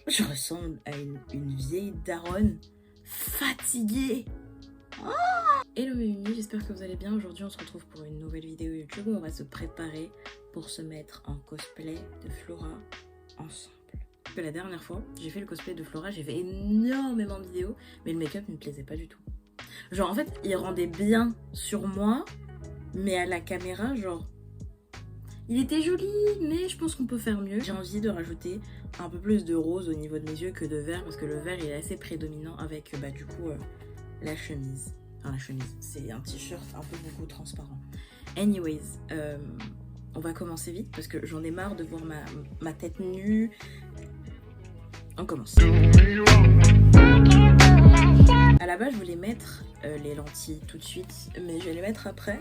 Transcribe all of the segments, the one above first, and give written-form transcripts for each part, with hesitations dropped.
Je ressemble à une vieille daronne fatiguée. Hello mes unis, j'espère que vous allez bien. Aujourd'hui on se retrouve pour une nouvelle vidéo YouTube où on va se préparer pour se mettre en cosplay de Flora ensemble. La dernière fois j'ai fait le cosplay de Flora, j'ai fait énormément de vidéos, mais le make-up ne me plaisait pas du tout. Genre en fait il rendait bien sur moi, mais à la caméra genre il était joli, mais je pense qu'on peut faire mieux. J'ai envie de rajouter un peu plus de rose au niveau de mes yeux que de vert, parce que le vert il est assez prédominant avec du coup la chemise. Enfin la chemise, c'est un t-shirt un peu beaucoup transparent. Anyways, on va commencer vite parce que j'en ai marre de voir ma tête nue. On commence. À la base je voulais mettre les lentilles tout de suite, mais je vais les mettre après.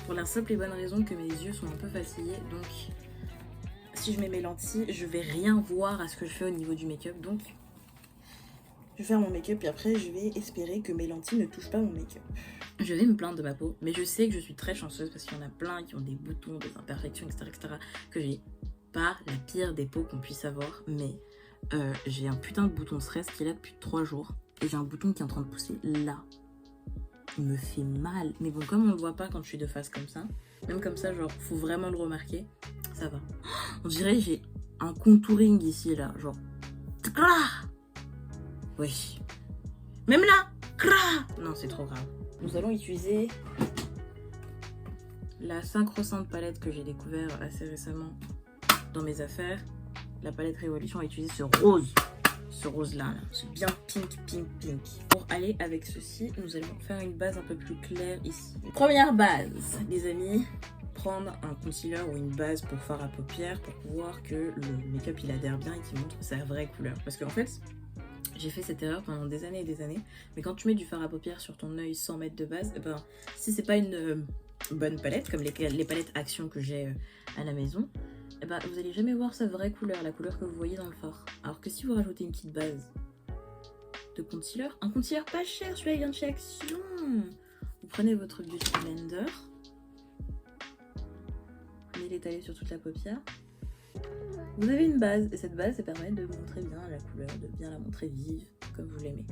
Pour la simple et bonne raison que mes yeux sont un peu fatigués, donc si je mets mes lentilles, je vais rien voir à ce que je fais au niveau du make-up. Donc je vais faire mon make-up et après je vais espérer que mes lentilles ne touchent pas mon make-up. Je vais me plaindre de ma peau, mais je sais que je suis très chanceuse parce qu'il y en a plein qui ont des boutons, des imperfections, etc. que j'ai pas la pire des peaux qu'on puisse avoir, mais j'ai un putain de bouton stress qui est là depuis 3 jours et j'ai un bouton qui est en train de pousser là. Il me fait mal, mais bon, comme on le voit pas quand je suis de face comme ça, même comme ça, genre, faut vraiment le remarquer, ça va. On dirait j'ai un contouring ici, là, genre. Oui. Même là. Non, c'est trop grave. Nous allons utiliser la Synchrosante palette que j'ai découvert assez récemment dans mes affaires. La palette Révolution, on va utiliser ce rose. Ce rose là, c'est bien pink. Pour aller avec ceci, nous allons faire une base un peu plus claire ici. Première base, les amis, prendre un concealer ou une base pour fard à paupières pour voir que le make-up il adhère bien et qu'il montre sa vraie couleur. Parce qu'en fait, j'ai fait cette erreur pendant des années et des années, mais quand tu mets du fard à paupières sur ton œil sans mettre de base, si c'est pas une bonne palette, comme les palettes Action que j'ai à la maison, vous allez jamais voir sa vraie couleur, la couleur que vous voyez dans le fard. Alors que si vous rajoutez une petite base de concealer, un concealer pas cher, celui-là il vient de chez Action. Vous prenez votre Beauty Blender, vous l'étalez sur toute la paupière. Vous avez une base, et cette base, ça permet de montrer bien la couleur, de bien la montrer vive, comme vous l'aimez.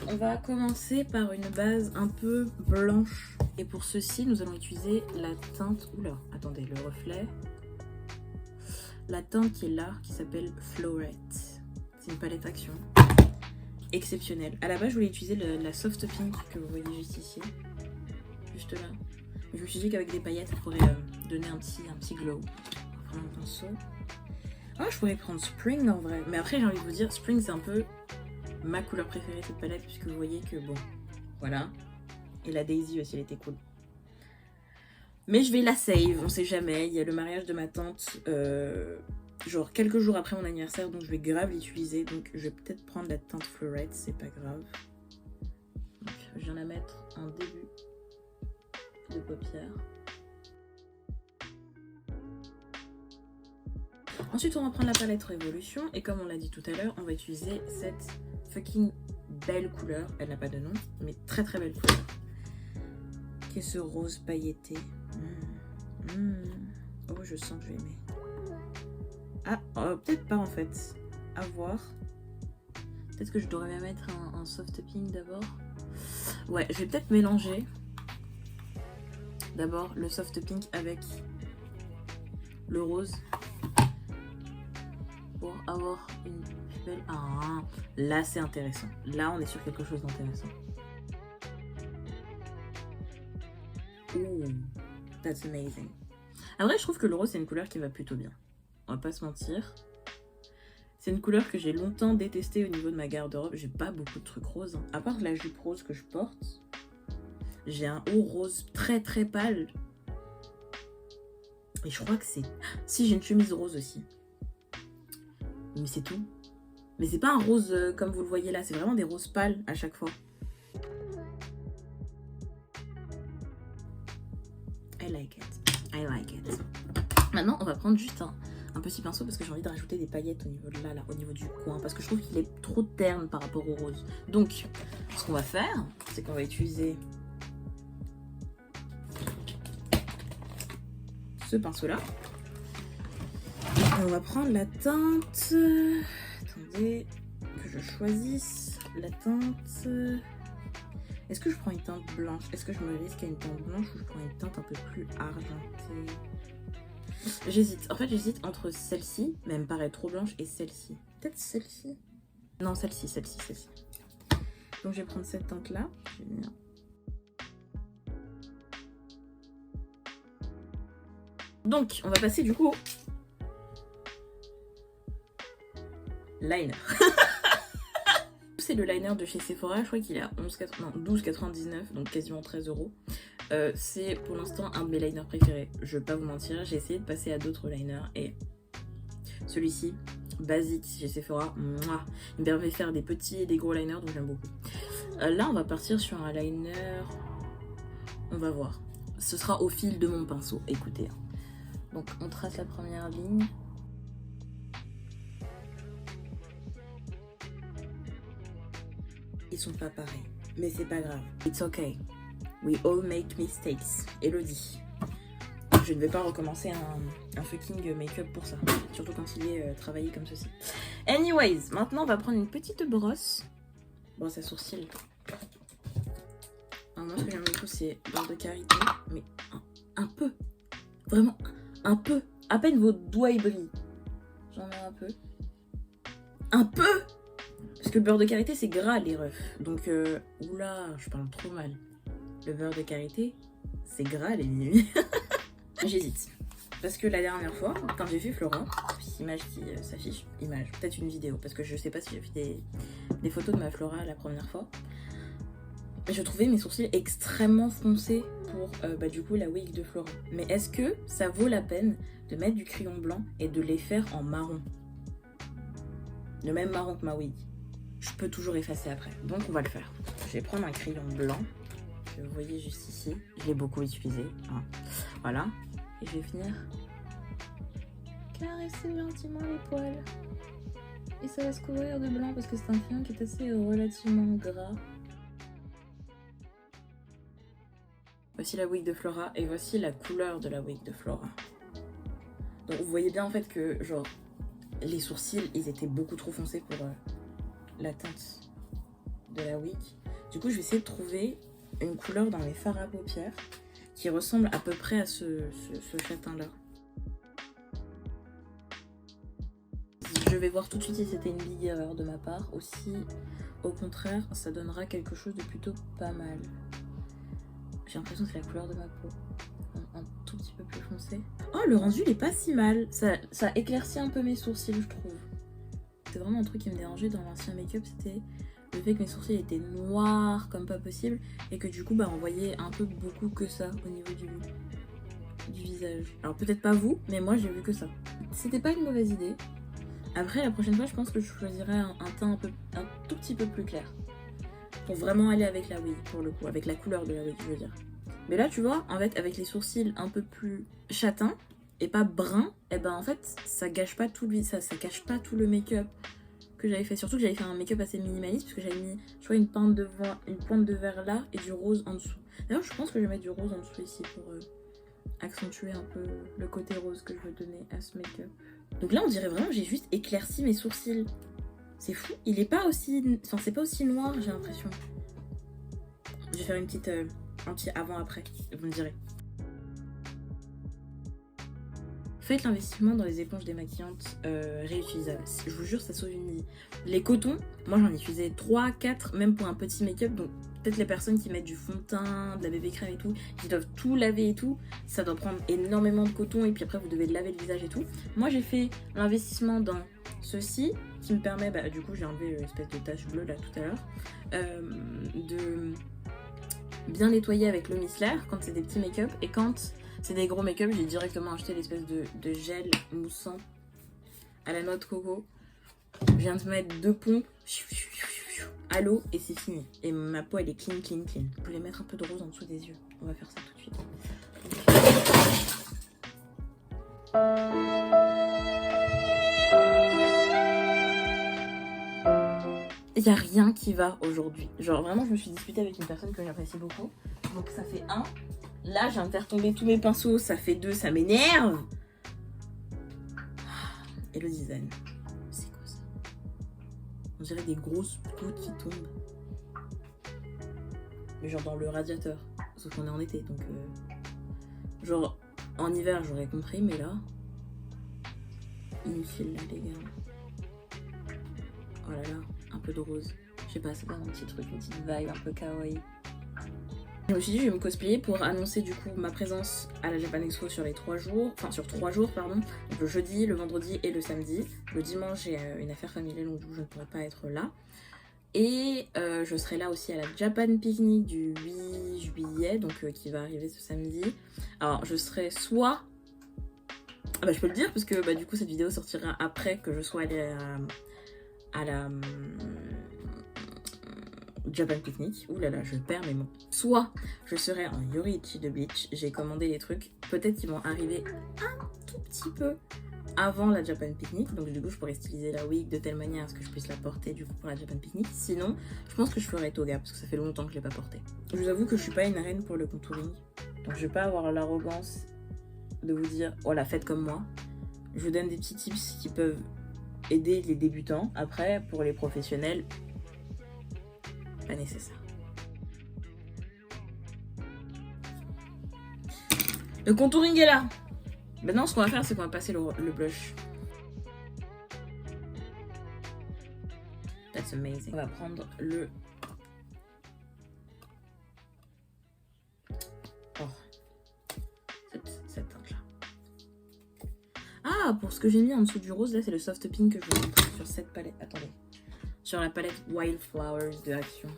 On va commencer par une base un peu blanche. Et pour ceci, nous allons utiliser la teinte... Oula, attendez, le reflet... La teinte qui est là, qui s'appelle Florette. C'est une palette Action. Exceptionnelle. À la base, je voulais utiliser la Soft Pink que vous voyez juste ici. Juste là. Mais je me suis dit qu'avec des paillettes, ça pourrait donner un petit glow. On va prendre un pinceau. Ah, je pourrais prendre Spring en vrai. Mais après, j'ai envie de vous dire, Spring, c'est un peu ma couleur préférée de cette palette, puisque vous voyez que bon, voilà. Et la Daisy aussi, elle était cool. Mais je vais la save, on sait jamais. Il y a le mariage de ma tante, genre quelques jours après mon anniversaire, donc je vais grave l'utiliser. Donc je vais peut-être prendre la teinte Florette, c'est pas grave. Donc je viens la mettre en début de paupière. Ensuite on va prendre la palette Révolution et comme on l'a dit tout à l'heure, on va utiliser cette fucking belle couleur. Elle n'a pas de nom, mais très belle couleur. Qui est ce rose pailleté. Oh, je sens que je vais aimer. Ah, peut-être pas en fait. À voir. Peut-être que je devrais bien mettre un soft pink d'abord. Ouais, je vais peut-être mélanger d'abord le soft pink avec le rose pour avoir une belle... Ah, là c'est intéressant. Là on est sur quelque chose d'intéressant. Ooh, that's amazing. En vrai, je trouve que le rose, c'est une couleur qui va plutôt bien. On va pas se mentir. C'est une couleur que j'ai longtemps détestée au niveau de ma garde-robe. J'ai pas beaucoup de trucs roses. Hein. À part la jupe rose que je porte, j'ai un haut rose très pâle. Et je crois que c'est... Si, j'ai une chemise rose aussi. Mais c'est tout. Mais c'est pas un rose comme vous le voyez là. C'est vraiment des roses pâles à chaque fois. I like it. Maintenant, on va prendre juste un petit pinceau parce que j'ai envie de rajouter des paillettes au niveau de là, au niveau du coin, parce que je trouve qu'il est trop terne par rapport au rose. Donc, ce qu'on va faire, c'est qu'on va utiliser ce pinceau-là. Et on va prendre la teinte... Attendez, je choisisse la teinte. Est-ce que je prends une teinte blanche? Est-ce que je me risque à une teinte blanche ou je prends une teinte un peu plus argentée? J'hésite. En fait, j'hésite entre celle-ci, mais elle me paraît trop blanche, et celle-ci. Peut-être celle-ci. Non, celle-ci. Donc, je vais prendre cette teinte-là. Donc, on va passer du coup au liner. C'est le liner de chez Sephora, je crois qu'il est à 12,99, donc quasiment 13 €. C'est pour l'instant un de mes liners préférés, je vais pas vous mentir. J'ai essayé de passer à d'autres liners et celui-ci, basique chez Sephora, mouah, il me permet de faire des petits et des gros liners, donc j'aime beaucoup. Là, on va partir sur un liner, on va voir. Ce sera au fil de mon pinceau, écoutez. Donc on trace la première ligne. Ils sont pas pareils, mais c'est pas grave. It's okay. We all make mistakes. Elodie. Je ne vais pas recommencer un fucking make-up pour ça. Surtout quand il est travaillé comme ceci. Anyways, maintenant on va prendre une petite brosse. Brosse à sourcils. Alors moi ce que j'aime beaucoup c'est beurre de karité. Mais un peu. Vraiment un peu. À peine vos doigts y brillent. J'en mets un peu. Un peu! Parce que le beurre de karité c'est gras les refs. Donc oula, je parle trop mal. Le beurre de karité c'est gras les mimi. J'hésite. Parce que la dernière fois, quand j'ai vu Flora, image qui s'affiche, image, peut-être une vidéo, parce que je sais pas si j'ai fait des photos de ma Flora la première fois. Je trouvais mes sourcils extrêmement foncés pour du coup la wig de Flora. Mais est-ce que ça vaut la peine de mettre du crayon blanc et de les faire en marron? Le même marron que ma wig. Je peux toujours effacer après, donc on va le faire. Je vais prendre un crayon blanc, que vous voyez juste ici. Je l'ai beaucoup utilisé, hein. Voilà. Et je vais venir caresser gentiment les poils. Et ça va se couvrir de blanc parce que c'est un crayon qui est assez relativement gras. Voici la wig de Flora et voici la couleur de la wig de Flora. Donc vous voyez bien en fait que genre les sourcils ils étaient beaucoup trop foncés pour la teinte de la wig. Du coup je vais essayer de trouver une couleur dans mes fards à paupières qui ressemble à peu près à ce châtain là. Je vais voir tout de suite si c'était une big erreur de ma part ou si au contraire ça donnera quelque chose de plutôt pas mal. J'ai l'impression que c'est la couleur de ma peau, un tout petit peu plus foncé. Oh, le rendu il est pas si mal, ça éclaircit un peu mes sourcils je trouve. C'était vraiment un truc qui me dérangeait dans l'ancien make-up, c'était le fait que mes sourcils étaient noirs comme pas possible et que du coup on voyait un peu beaucoup que ça au niveau du visage. Alors peut-être pas vous, mais moi j'ai vu que ça. C'était pas une mauvaise idée. Après la prochaine fois je pense que je choisirais un teint un tout petit peu plus clair. Pour vraiment aller avec la wig pour le coup, avec la couleur de la wig je veux dire. Mais là tu vois, en fait avec les sourcils un peu plus châtains et pas bruns, et ben en fait ça gâche pas tout ça cache pas tout le make-up que j'avais fait. Surtout que j'avais fait un make-up assez minimaliste parce que j'avais mis je crois une pointe de verre là et du rose en dessous. D'ailleurs je pense que je vais mettre du rose en dessous ici pour accentuer un peu le côté rose que je veux donner à ce make-up. Donc là on dirait vraiment que j'ai juste éclairci mes sourcils. C'est fou, il est pas aussi... Enfin c'est pas aussi noir j'ai l'impression. Je vais faire une petite... un petit avant-après, vous me direz. Faites l'investissement dans les éponges démaquillantes réutilisables. Je vous jure ça sauve une vie. Les cotons, moi j'en utilisais 3, 4, même pour un petit make-up. Donc peut-être les personnes qui mettent du fond de teint, de la bébé crème et tout, qui doivent tout laver et tout, ça doit prendre énormément de coton et puis après vous devez laver le visage et tout. Moi j'ai fait l'investissement dans ceci qui me permet, du coup j'ai enlevé l'espèce de tache bleue là tout à l'heure, de bien nettoyer avec l'eau micellaire quand c'est des petits make-up, et quand c'est des gros make-up j'ai directement acheté l'espèce de gel moussant à la noix de coco. Je viens de mettre 2 pompes à l'eau et c'est fini. Et ma peau elle est clean. Vous pouvez mettre un peu de rose en dessous des yeux. On va faire ça tout de suite. Il n'y a rien qui va aujourd'hui. Genre vraiment je me suis disputée avec une personne que j'apprécie beaucoup. Donc ça fait 1. Là j'ai intertombé tous mes pinceaux. Ça fait 2, ça m'énerve. Et le design. C'est quoi ça? On dirait des grosses gouttes qui tombent. Mais genre dans le radiateur. Sauf qu'on est en été, donc... Genre, en hiver, j'aurais compris, mais là... Inutile, là, les gars. Oh là là, un peu de rose. Je sais pas, c'est pas mon petit truc, une petite vibe un peu kawaii. Je me suis dit, je vais me cosplayer pour annoncer du coup ma présence à la Japan Expo sur les 3 jours, enfin sur 3 jours, pardon. Donc le jeudi, le vendredi et le samedi. Le dimanche, j'ai une affaire familiale, donc je ne pourrai pas être là. Et je serai là aussi à la Japan Picnic du 8 juillet, donc qui va arriver ce samedi. Alors je serai soit... Ah bah je peux le dire parce que bah, du coup cette vidéo sortira après que je sois allée à la Japan Picnic. Ouh là là, je perds mes mots. Soit je serai en Yoruichi de Bleach. J'ai commandé les trucs. Peut-être qu'ils vont arriver un tout petit peu avant la Japan Picnic. Donc du coup, je pourrais styliser la wig de telle manière à ce que je puisse la porter du coup pour la Japan Picnic. Sinon, je pense que je ferai toga parce que ça fait longtemps que je l'ai pas porté. Je vous avoue que je suis pas une reine pour le contouring. Donc je vais pas avoir l'arrogance de vous dire « Oh, la faites comme moi ». Je vous donne des petits tips qui peuvent aider les débutants. Après, pour les professionnels, pas nécessaire. Le contouring est là. Maintenant, ce qu'on va faire, c'est qu'on va passer le blush. That's amazing. On va prendre le... Oh. Cette teinte-là. Ah, pour ce que j'ai mis en dessous du rose, là, c'est le soft pink que je vous montre sur cette palette. Attendez. Sur la palette Wildflowers de Action.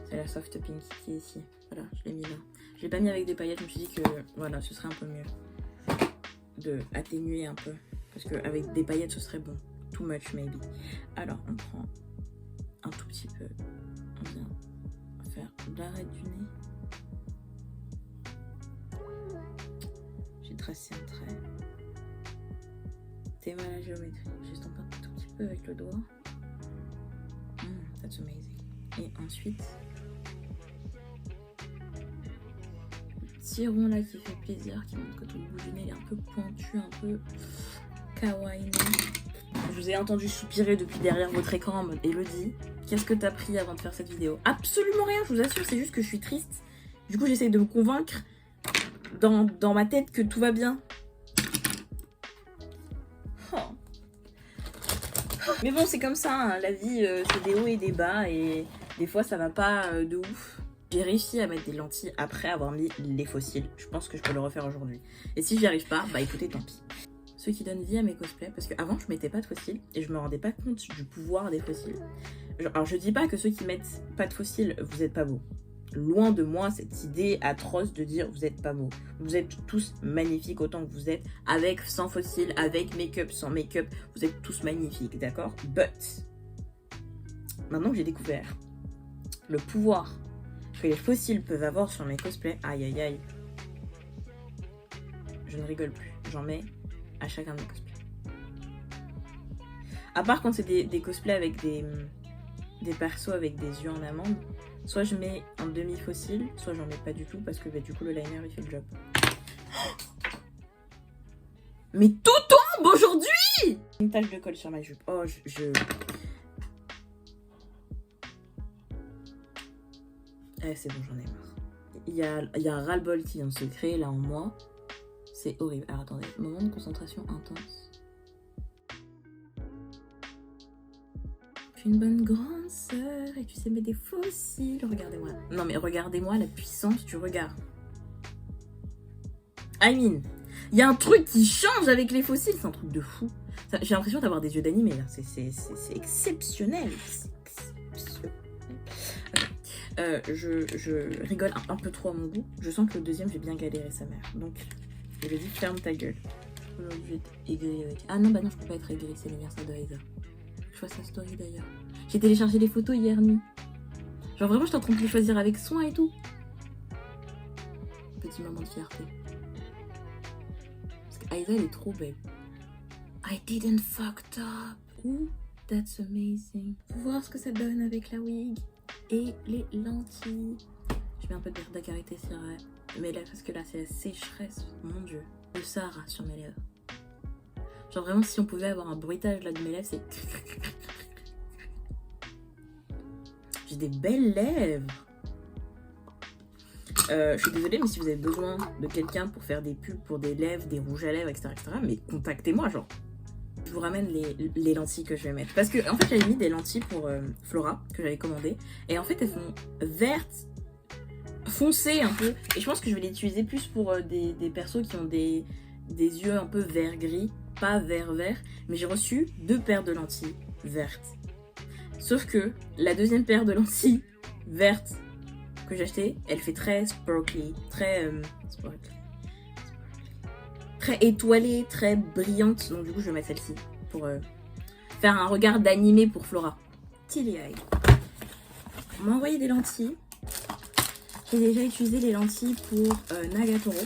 C'est la soft pink qui est ici. Voilà, je l'ai mis là. Je l'ai pas mis avec des paillettes, je me suis dit que voilà, ce serait un peu mieux de atténuer un peu. Parce qu'avec des paillettes, ce serait bon. Too much maybe. Alors, on prend un tout petit peu. On vient faire l'arête du nez. J'ai tracé un trait. Théma la géométrie. J'estompe un tout petit peu avec le doigt. That's amazing. Et ensuite, petit rond là qui fait plaisir, qui montre que tout le bout du nez est un peu pointu, un peu kawaii. Je vous ai entendu soupirer depuis derrière votre écran en mode Elodie, qu'est-ce que t'as pris avant de faire cette vidéo? Absolument rien, je vous assure, c'est juste que je suis triste. Du coup, j'essaye de me convaincre dans ma tête que tout va bien. Oh. Mais bon, c'est comme ça, hein. La vie, c'est des hauts et des bas, et des fois, ça va pas de ouf. J'ai réussi à mettre des lentilles après avoir mis les fossiles. Je pense que je peux le refaire aujourd'hui. Et si j'y arrive pas, bah écoutez, tant pis. Ce qui donne vie à mes cosplays, parce qu'avant, je mettais pas de fossiles, et je me rendais pas compte du pouvoir des fossiles. Alors, je dis pas que ceux qui mettent pas de fossiles, vous êtes pas beaux. Loin de moi cette idée atroce de dire vous êtes pas beaux. Vous êtes tous magnifiques autant que vous êtes, avec, sans fossiles, avec make-up, sans make-up, vous êtes tous magnifiques, d'accord? But, maintenant que j'ai découvert le pouvoir que les fossiles peuvent avoir sur mes cosplays, aïe aïe aïe, je ne rigole plus, j'en mets à chacun de mes cosplays. À part quand c'est des cosplays avec des persos avec des yeux en amande, soit je mets un demi-fossile, soit j'en mets pas du tout parce que bah, du coup le liner il fait le job. Mais tout tombe aujourd'hui! Une tache de colle sur ma jupe. Oh, Eh, c'est bon, j'en ai marre. Il y a un ras-le-bol qui vient de se créer là en moi. C'est horrible. Alors attendez, moment de concentration intense. Je suis une bonne grande sœur et tu sais mettre des fossiles. Regardez-moi. Non mais regardez-moi la puissance du regard. I mean, il y a un truc qui change avec les fossiles, c'est un truc de fou. J'ai l'impression d'avoir des yeux d'animé là. C'est exceptionnel. Je rigole un peu trop à mon goût. Je sens que le deuxième, j'ai bien galéré sa mère. Donc, je lui ai dit, ferme ta gueule. Aujourd'hui, je vais être aigrie avec... Ah non, bah non, je peux pas être aigrie, c'est l'anniversaire de Aïda. Je vois sa story d'ailleurs. J'ai téléchargé les photos hier nuit. Genre vraiment, j'étais en train de les choisir avec soin et tout. Petit moment de fierté. Parce qu'Aïda, elle est trop belle. I didn't fucked up. Ooh, that's amazing. Faut voir ce que ça donne avec la wig. Et les lentilles. Je mets un peu d'acarité sur mes lèvres parce que là c'est la sécheresse, mon dieu. Le Sahara sur mes lèvres. Genre vraiment si on pouvait avoir un bruitage là de mes lèvres, c'est... J'ai des belles lèvres. Je suis désolée, mais si vous avez besoin de quelqu'un pour faire des pubs pour des lèvres, des rouges à lèvres, etc., mais contactez-moi, genre. Je vous ramène les lentilles que je vais mettre. Parce que, en fait, j'avais mis des lentilles pour Flora, que j'avais commandées. Et en fait, elles font vertes, foncées un peu. Et je pense que je vais les utiliser plus pour des persos qui ont des yeux un peu vert-gris, pas vert-vert. Mais j'ai reçu 2 paires de lentilles vertes. Sauf que la deuxième paire de lentilles vertes que j'ai achetée, elle fait très sparkly, très très étoilée, très brillante. Donc du coup, je vais mettre celle-ci pour faire un regard d'animé pour Flora. Tilly Eye. On m'a envoyé des lentilles. J'ai déjà utilisé les lentilles pour Nagatoro.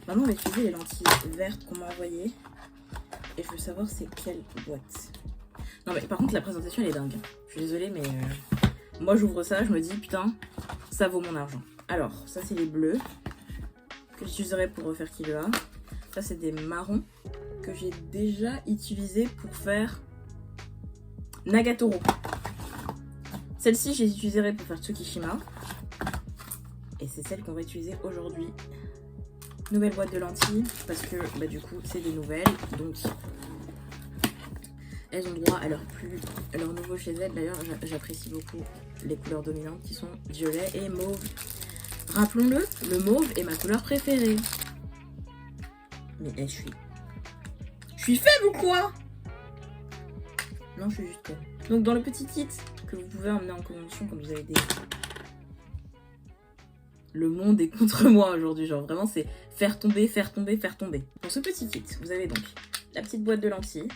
Maintenant, on va utiliser les lentilles vertes qu'on m'a envoyées. Et je veux savoir c'est quelle boîte. Non mais par contre, la présentation, elle est dingue. Je suis désolée, mais moi, j'ouvre ça, je me dis, putain, ça vaut mon argent. Alors, ça, c'est les bleus que j'utiliserai pour refaire Killua. Ça, c'est des marrons que j'ai déjà utilisés pour faire Nagatoro. Celle-ci, je les utiliserai pour faire Tsukishima. Et c'est celle qu'on va utiliser aujourd'hui. Nouvelle boîte de lentilles, parce que bah, du coup, c'est des nouvelles. Donc, elles ont droit à leur nouveau chez elles. D'ailleurs, j'apprécie beaucoup les couleurs dominantes qui sont violet et mauve. Rappelons-le, le mauve est ma couleur préférée. Mais je suis faible ou quoi? Non, je suis juste conne. Donc dans le petit kit que vous pouvez emmener en convention quand vous avez des... Le monde est contre moi aujourd'hui, genre vraiment c'est faire tomber, faire tomber, faire tomber. Pour ce petit kit, vous avez donc la petite boîte de lentilles,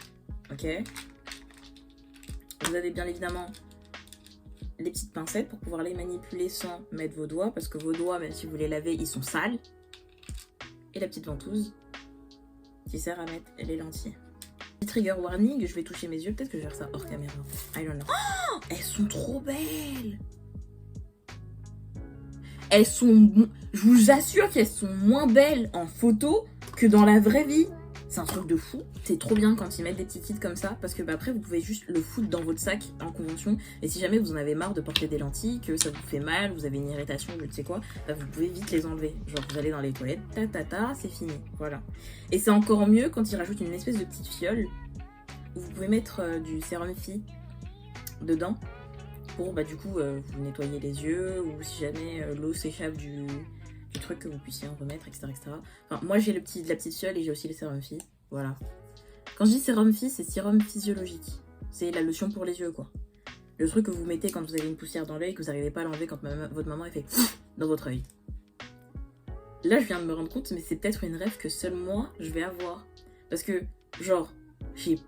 ok. Vous avez bien évidemment les petites pincettes pour pouvoir les manipuler sans mettre vos doigts, parce que vos doigts, même si vous les lavez, ils sont sales. Et la petite ventouse qui sert à mettre les lentilles. Petit trigger warning, je vais toucher mes yeux, peut-être que je vais faire ça hors caméra. I don't know. Oh, elles sont trop belles. Elles sont... Je vous assure qu'elles sont moins belles en photo que dans la vraie vie. C'est un truc de fou. C'est trop bien quand ils mettent des petits kits comme ça, parce que bah, après vous pouvez juste le foutre dans votre sac en convention. Et si jamais vous en avez marre de porter des lentilles, que ça vous fait mal, vous avez une irritation, je ne sais quoi, bah, vous pouvez vite les enlever. Genre vous allez dans les toilettes, c'est fini. Voilà. Et c'est encore mieux quand ils rajoutent une espèce de petite fiole où vous pouvez mettre du sérum Phi dedans pour bah, du coup vous nettoyer les yeux, ou si jamais l'eau s'échappe du truc, que vous puissiez en remettre, etc. Enfin, moi j'ai la petite fiole et j'ai aussi les sérums Phi. Voilà. Quand je dis sérum Phi, c'est sérum physiologique. C'est la lotion pour les yeux, quoi. Le truc que vous mettez quand vous avez une poussière dans l'œil, que vous n'arrivez pas à l'enlever quand votre maman elle fait dans votre œil. Là, je viens de me rendre compte, mais c'est peut-être une rêve que seul moi je vais avoir. Parce que, genre, j'ai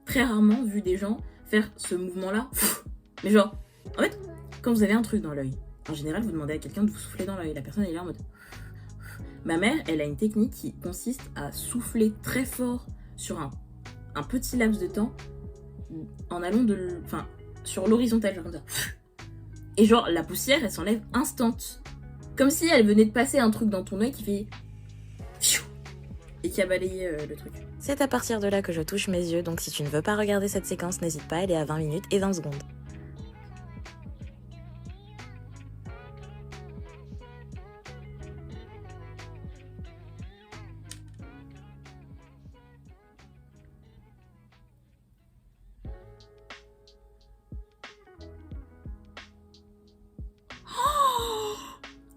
très rarement vu des gens faire ce mouvement-là. Mais genre, en fait, quand vous avez un truc dans l'œil, en général, vous demandez à quelqu'un de vous souffler dans l'œil. La personne elle est là en mode... Ma mère, elle a une technique qui consiste à souffler très fort sur un petit laps de temps en allant sur l'horizontale, genre comme ça. Et genre, la poussière, elle s'enlève instant. Comme si elle venait de passer un truc dans ton œil qui fait... et qui a balayé le truc. C'est à partir de là que je touche mes yeux, donc si tu ne veux pas regarder cette séquence, n'hésite pas, elle est à 20 minutes et 20 secondes.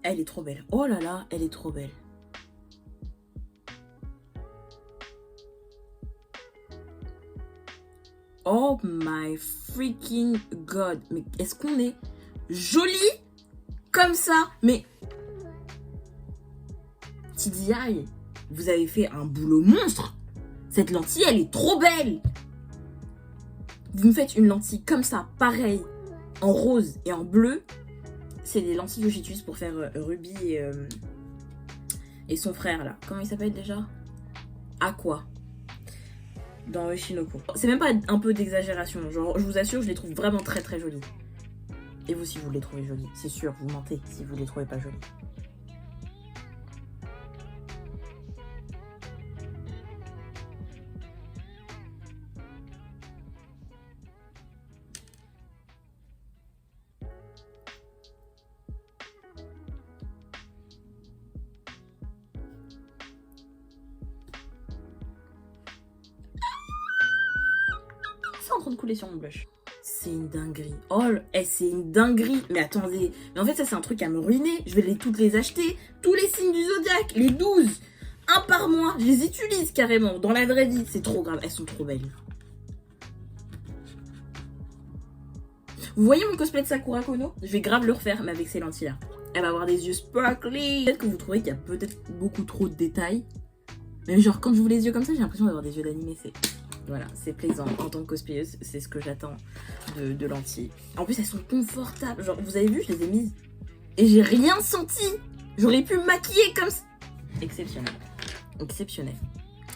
Elle est trop belle. Oh là là, elle est trop belle. Oh my freaking god. Mais est-ce qu'on est joli comme ça? Mais TDI, vous avez fait un boulot monstre. Cette lentille, elle est trop belle. Vous me faites une lentille comme ça, pareil, en rose et en bleu. C'est des lentilles que j'utilise pour faire Ruby et son frère là. Comment il s'appelle déjà? Aqua. Dans Oshinoko. C'est même pas un peu d'exagération. Genre, je vous assure, je les trouve vraiment très très jolies. Et vous, si vous les trouvez jolies, c'est sûr, vous mentez si vous les trouvez pas jolies. sang en train de couler sur mon blush. C'est une dinguerie. Oh, c'est une dinguerie. Mais attendez. Mais en fait, ça, c'est un truc à me ruiner. Je vais toutes les acheter. Tous les signes du zodiaque. Les 12. Un par mois. Je les utilise carrément. Dans la vraie vie. C'est trop grave. Elles sont trop belles. Vous voyez mon cosplay de Sakura Kono? Je vais grave le refaire, mais avec ces lentilles-là. Elle va avoir des yeux sparkly. Peut-être que vous trouvez qu'il y a peut-être beaucoup trop de détails. Mais genre, quand je vois les yeux comme ça, j'ai l'impression d'avoir des yeux d'animé. Voilà, c'est plaisant. En tant que cosplayeuse, c'est ce que j'attends de lentilles. En plus, elles sont confortables. Genre, vous avez vu, je les ai mises. Et j'ai rien senti. J'aurais pu me maquiller comme ça. Exceptionnel. Exceptionnel.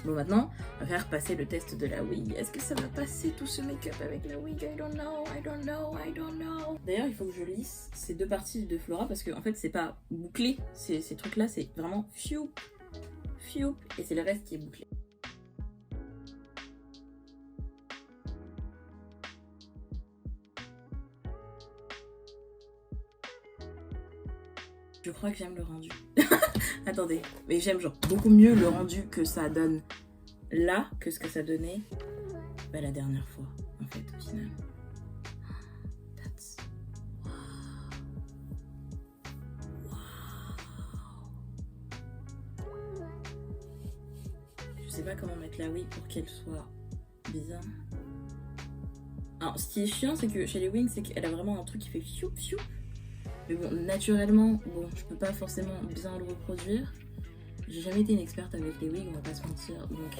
Bon, maintenant, on va faire passer le test de la wig. Est-ce que ça va passer tout ce make-up avec la wig? I don't know, I don't know, I don't know. D'ailleurs, il faut que je lisse ces deux parties de Flora parce que, en fait, c'est pas bouclé. Ces trucs-là, c'est vraiment fiou, fiou. Et c'est le reste qui est bouclé. Je crois que j'aime le rendu. Attendez, mais j'aime genre beaucoup mieux le rendu que ça donne là que ce que ça donnait la dernière fois, en fait, au final. That's... Wow. Je sais pas comment mettre la wig pour qu'elle soit bien. Alors, ce qui est chiant, c'est que chez les wings, c'est qu'elle a vraiment un truc qui fait fiou fiou. Mais bon, naturellement, bon, je peux pas forcément bien le reproduire. J'ai jamais été une experte avec les wigs, on va pas se mentir, donc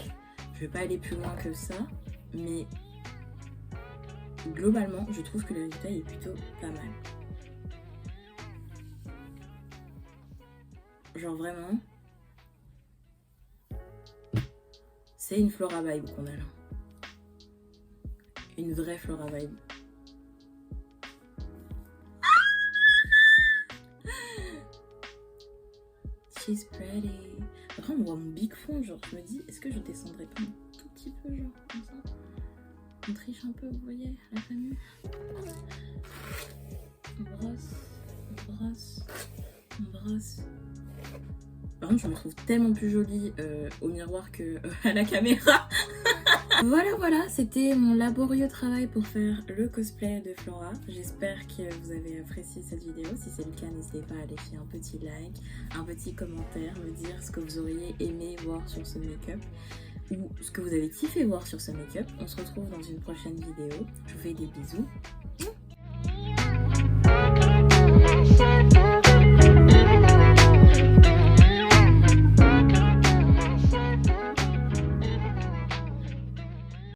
je vais pas aller plus loin que ça. Mais globalement, je trouve que le résultat est plutôt pas mal. Genre vraiment, c'est une Flora vibe qu'on a là. Une vraie Flora vibe. She's pretty. Après, on voit mon big fond, genre, je me dis, est-ce que je descendrais pas un tout petit peu, genre, comme ça? On triche un peu, vous voyez, la famille. On brosse, on brosse, on brosse. Par contre, je me trouve tellement plus jolie au miroir que à la caméra. Voilà, c'était mon laborieux travail pour faire le cosplay de Flora. J'espère que vous avez apprécié cette vidéo. Si c'est le cas, n'hésitez pas à laisser un petit like, un petit commentaire, me dire ce que vous auriez aimé voir sur ce make-up ou ce que vous avez kiffé voir sur ce make-up. On se retrouve dans une prochaine vidéo. Je vous fais des bisous.